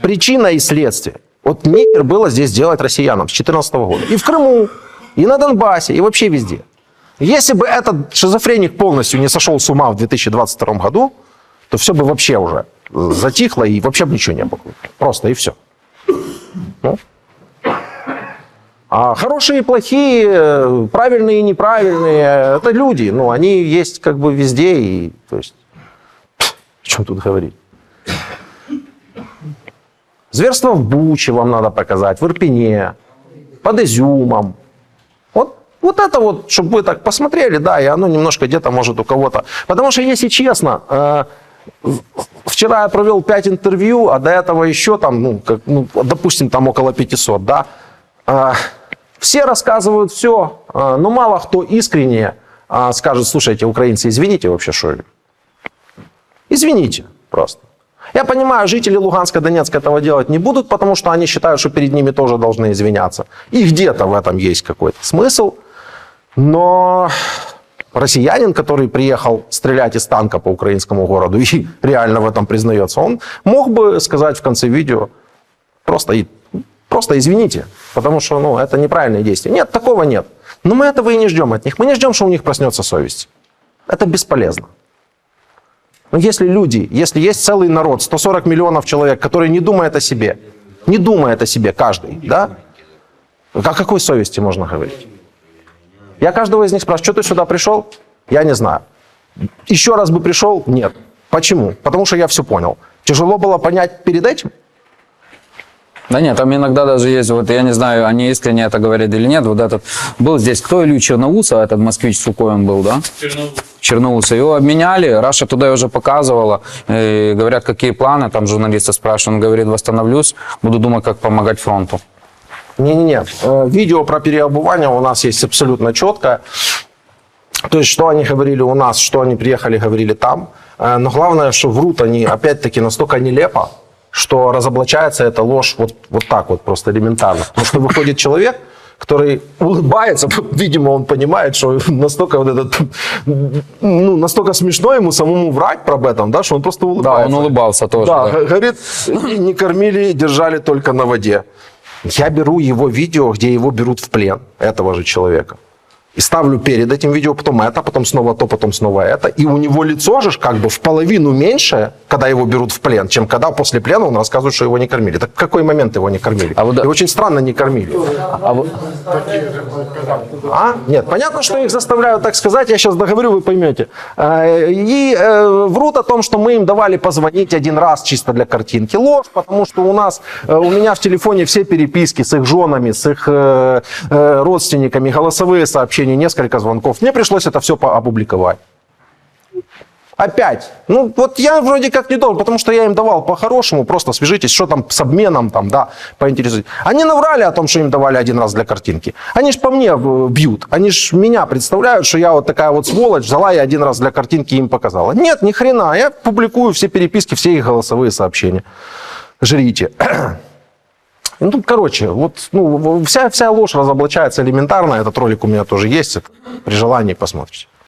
Причина и следствие. Вот нехер было здесь делать россиянам с 2014 года. И в Крыму, и на Донбассе, и вообще везде. Если бы этот шизофреник полностью не сошел с ума в 2022 году, то все бы вообще уже затихло и вообще бы ничего не было. Просто и все. Ну. А хорошие и плохие, правильные и неправильные, это люди. Ну, они есть как бы везде. И, то есть, о чем тут говорить? Зверство в Буче вам надо показать, в Ирпене, под Изюмом. Вот это вот, чтобы вы так посмотрели, да, и оно немножко где-то может у кого-то. Потому что, если честно, вчера я провел 5 интервью, а до этого еще там, допустим, там около 500, да. Все рассказывают все, но мало кто искренне скажет, слушайте, украинцы, извините вообще, что ли? Извините просто. Я понимаю, жители Луганска, Донецка этого делать не будут, потому что они считают, что перед ними тоже должны извиняться. И где-то в этом есть какой-то смысл. Но россиянин, который приехал стрелять из танка по украинскому городу и реально в этом признается, он мог бы сказать в конце видео, просто извините, потому что это неправильные действия. Нет, такого нет. Но мы этого и не ждем от них. Мы не ждем, что у них проснется совесть. Это бесполезно. Но если люди, если есть целый народ, 140 миллионов человек, который не думает о себе каждый, да? О какой совести можно говорить? Я каждого из них спрашиваю, что ты сюда пришел? Я не знаю. Еще раз бы пришел? Нет. Почему? Потому что я все понял. Тяжело было понять перед этим? Да нет, там иногда даже есть, вот я не знаю, они искренне это говорят или нет, вот этот, был здесь, кто Илью Черноуса, этот москвич Сукоин был, да? Черноуса. Его обменяли, Раша туда уже показывала, и говорят, какие планы, там журналисты спрашивают, он говорит, восстановлюсь, буду думать, как помогать фронту. Не-не-не, видео про переобувание у нас есть абсолютно четко, то есть, что они говорили у нас, что они приехали, говорили там, но главное, что врут они, опять-таки, настолько нелепо, что разоблачается эта ложь вот так вот, просто элементарно. Потому что выходит человек, который улыбается, видимо, он понимает, что настолько настолько смешно ему самому врать про это, да, что он просто улыбается. Да, он улыбался тоже. Да, говорит, не кормили, держали только на воде. Я беру его видео, где его берут в плен, этого же человека. И ставлю перед этим видео, потом это, потом снова то, потом снова это. И у него лицо же как бы в половину меньше, когда его берут в плен, чем когда после плена он рассказывает, что его не кормили. Так в какой момент его не кормили? И очень странно не кормили. Нет, понятно, что их заставляют так сказать, я сейчас договорю, вы поймете. И врут о том, что мы им давали позвонить один раз чисто для картинки. Ложь, потому что у меня в телефоне все переписки с их женами, с их родственниками, голосовые сообщения, несколько звонков. Мне пришлось это все опубликовать. Опять. Ну, вот я вроде как не должен, потому что я им давал по-хорошему, просто свяжитесь, что там с обменом, там, да, поинтересуйтесь. Они наврали о том, что им давали один раз для картинки. Они ж по мне бьют. Они ж меня представляют, что я вот такая вот сволочь, взяла я один раз для картинки и им показала. Нет, ни хрена. Я публикую все переписки, все их голосовые сообщения. Жрите. Ну, короче, вот, ну, вся ложь разоблачается элементарно. Этот ролик у меня тоже есть. При желании посмотрите.